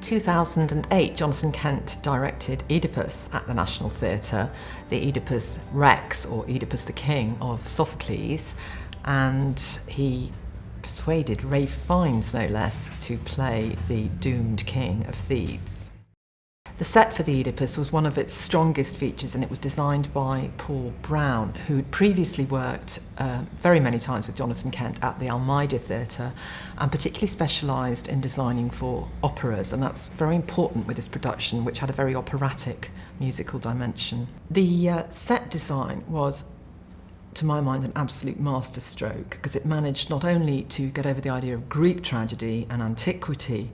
In 2008, Jonathan Kent directed Oedipus at the National Theatre, the Oedipus Rex, or Oedipus the King of Sophocles, and he persuaded Ralph Fiennes, no less, to play the doomed king of Thebes. The set for the Oedipus was one of its strongest features, and it was designed by Paul Brown, who had previously worked very many times with Jonathan Kent at the Almeida Theatre, and particularly specialised in designing for operas, and that's very important with this production, which had a very operatic musical dimension. The set design was, to my mind, an absolute masterstroke, because it managed not only to get over the idea of Greek tragedy and antiquity,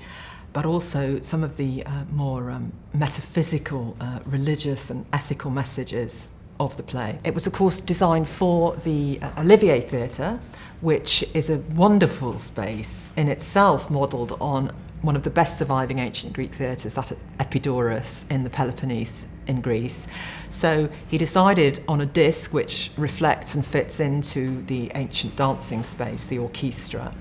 but also some of the more metaphysical, religious and ethical messages of the play. It was, of course, designed for the Olivier Theatre, which is a wonderful space in itself, modelled on one of the best surviving ancient Greek theatres, that at Epidaurus in the Peloponnese in Greece. So he decided on a disc which reflects and fits into the ancient dancing space, the orchestra.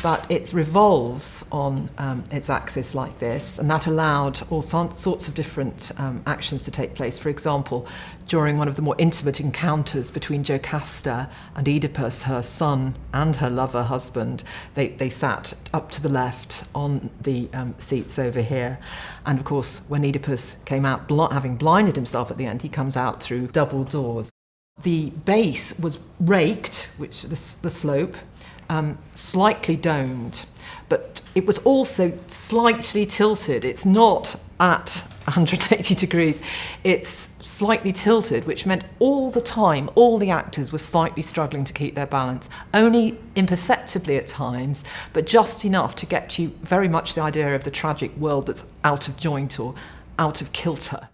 But it revolves on its axis like this, and that allowed all sorts of different actions to take place. For example, during one of the more intimate encounters between Jocasta and Oedipus, her son and her lover husband, they sat up to the left on the seats over here. And of course, when Oedipus came out, having blinded himself at the end, he comes out through double doors. The base was raked, which the slope, slightly domed, but it was also slightly tilted. It's not at 180 degrees, it's slightly tilted, which meant all the time, all the actors were slightly struggling to keep their balance, only imperceptibly at times, but just enough to get you very much the idea of the tragic world that's out of joint or out of kilter.